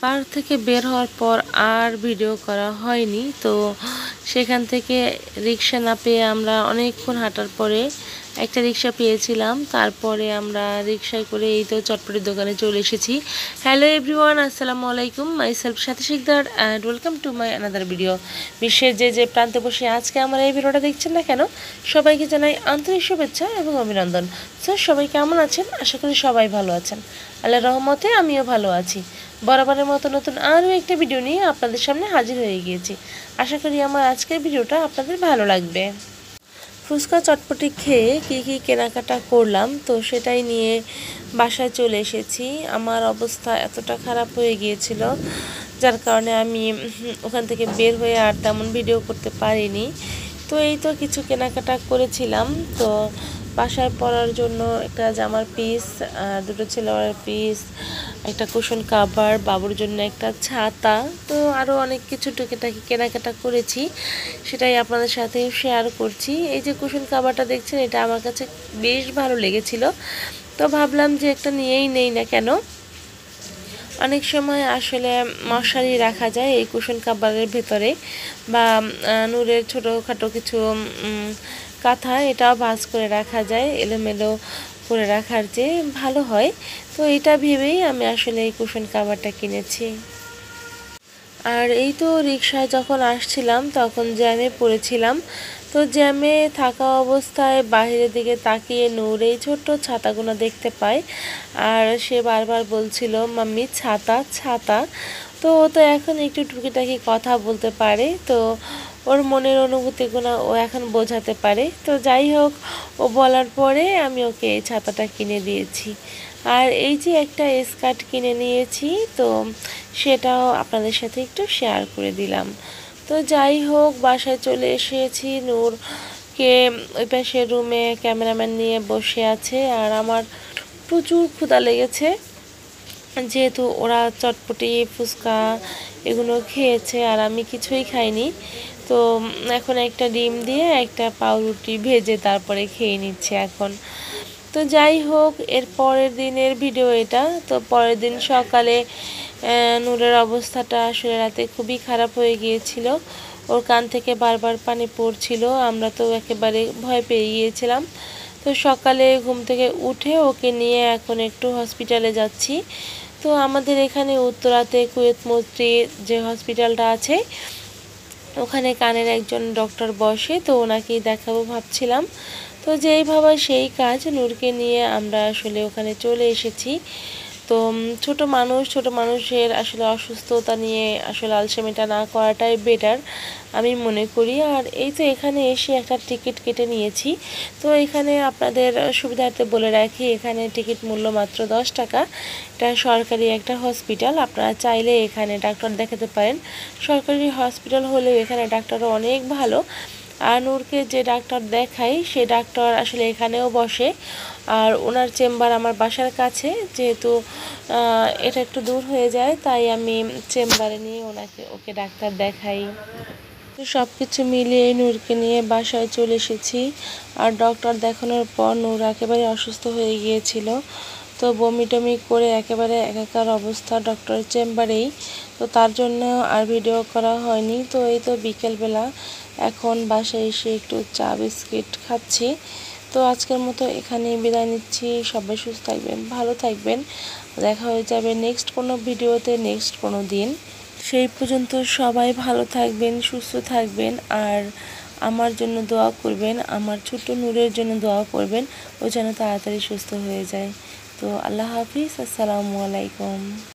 Park থেকে বের হওয়ার পর আর ভিডিও করা হয়নি। তো সেখান থেকে রিক্সা না পেয়ে আমরা অনেকক্ষণ হাঁটার পরে একটা রিক্সা পেয়েছিলাম। তারপরে আমরা রিক্সায় করে এই তো চটপটির দোকানে চলে এসেছি। হ্যালো এভরিওয়ান, আসসালামু আলাইকুম। Myself Sathi Sikdar and welcome to my another video. বিশ্বের যে প্রান্তে বসে আজকে আমার এই ভিডিওটা দেখছেন না কেন, সবাইকে জানাই আন্তরিক শুভেচ্ছা এবং অভিনন্দন। স্যার, সবাই কেমন আছেন? আশা করি সবাই ভালো আছেন। আল্লাহর রহমতে আমিও ভালো আছি। বরাবরের মতো নতুন আরও একটা ভিডিও নিয়ে আপনাদের সামনে হাজির হয়ে গিয়েছি। আশা করি আমার আজকের ভিডিওটা আপনাদের ভালো লাগবে। ফুচকা চটপটি খেয়ে কী কেনাকাটা করলাম তো সেটাই নিয়ে বাসায় চলে এসেছি। আমার অবস্থা এতটা খারাপ হয়ে গিয়েছিল যার কারণে আমি ওখান থেকে বের হয়ে আর তেমন ভিডিও করতে পারিনি। তো এই তো কিছু কেনাকাটা করেছিলাম। তো বাসায় পরার জন্য একটা জামার পিস, দুটো ছেলের পিস, একটা কুশন কাভার, বাবুর জন্য একটা ছাতা, তো আরও অনেক কিছু টুকিটাকি কেনাকাটা করেছি, সেটাই আপনাদের সাথে শেয়ার করছি। এই যে কুশন কাভারটা দেখছেন, এটা আমার কাছে বেশ ভালো লেগেছিল, তো ভাবলাম যে একটা নিয়েই নেই না কেন। অনেক সময় আসলে মশারি রাখা যায় এই কুশন কাভারের ভেতরে, বা নূরের ছোটোখাটো কিছু কাঁথা, এটাও ভাঁজ করে রাখা যায়, এলোমেলো করে রাখার যে ভালো হয়। তো এটা ভেবেই আমি আসলে এই কুশন কাভারটা কিনেছি। আর এই তো রিকশায় যখন আসছিলাম তখন জ্যামে পড়েছিলাম। তো জ্যামে থাকা অবস্থায় বাইরের দিকে তাকিয়ে নূর এই ছোট্ট ছাতাগুলো দেখতে পায়, আর সে বারবার বলছিল মাম্মি ছাতা ছাতা। তো ও তো এখন একটু টুকিটাকি কথা বলতে পারে, তো ওর মনের অনুভূতিগুলো ও এখন বোঝাতে পারে। তো যাই হোক, ও বলার পরে আমি ওকে এই ছাতাটা কিনে দিয়েছি। আর এই যে একটা স্কার্ট কিনে নিয়েছি, তো সেটাও আপনাদের সাথে একটু শেয়ার করে দিলাম। তো যাই হোক, বাসায় চলে এসেছি। নূরকে ওই পাশে রুমে ক্যামেরাম্যান নিয়ে বসে আছে, আর আমার প্রচুর ক্ষুধা লেগেছে, যেহেতু ওরা চটপটি ফুচকা এগুলো খেয়েছে আর আমি কিছুই খাইনি। তো এখন একটা ডিম দিয়ে একটা পাউরুটি ভেজে তারপরে খেয়ে নিচ্ছে এখন। তো যাই হোক, এর পরের দিনের ভিডিও এটা। তো পরের দিন সকালে নূরের অবস্থাটা আসলে রাতে খুবই খারাপ হয়ে গিয়েছিল, ওর কান থেকে বারবার পানি পড়ছিল, আমরা তো একেবারে ভয় পেয়ে গিয়েছিলাম। তো সকালে ঘুম থেকে উঠে ওকে নিয়ে এখন একটু হসপিটালে যাচ্ছি। তো আমাদের এখানে উত্তরাতে কুয়েত মৈত্রী যে হসপিটালটা আছে, ওখানে কানের একজন ডক্টর বসে, তো ওনাকেই দেখাবো ভাবছিলাম। তো যেই ভাবা সেই কাজ, নূরকে নিয়ে আমরা আসলে ওখানে চলে এসেছি। তো ছোট মানুষের আসলে অসুস্থতা নিয়ে আসলে আলসেমিটা না করাটাই বেটার আমি মনে করি। আর এই তো এখানে এসে একটা টিকিট কেটে নিয়েছি। তো এখানে আপনাদের সুবিধার্থে বলে রাখি, এখানে টিকিট মূল্য মাত্র 10 টাকা। এটা সরকারি একটা হসপিটাল, আপনারা চাইলে এখানে ডাক্তার দেখাতে পারেন। সরকারি হসপিটাল হলেও এখানে ডাক্তারও অনেক ভালো। আর নূরকে যে ডাক্তার দেখাই সে ডাক্তার আসলে এখানেও বসে, আর ওনার চেম্বার আমার বাসার কাছে, যেহেতু এটা একটু দূর হয়ে যায়, তাই আমি চেম্বারে নিয়ে ওকে ডাক্তার দেখাই। তো সব কিছু মিলিয়ে নূরকে নিয়ে বাসায় চলে এসেছি। আর ডক্টর দেখানোর পর নূর একেবারে অসুস্থ হয়ে গিয়েছিল, তো বমি টমি করে একেবারে একাকার অবস্থা ডক্টরের চেম্বারেই। তো তার জন্য আর ভিডিও করা হয়নি। তো এই তো বিকেলবেলা এখন বাসায় এসে একটু চা বিস্কিট খাচ্ছি। তো আজকের মতো এখানেই বিদায় নিচ্ছি। সবাই সুস্থ থাকবেন, ভালো থাকবেন। দেখা হয়ে যাবে নেক্সট কোনো ভিডিওতে, নেক্সট কোনো দিন। সেই পর্যন্ত সবাই ভালো থাকবেন, সুস্থ থাকবেন, আর আমার জন্য দোয়া করবেন, আমার ছোট্ট নূরের জন্য দোয়া করবেন, ও যেন তাড়াতাড়ি সুস্থ হয়ে যায়। তো আল্লাহ হাফিজ, আসসালামু আলাইকুম।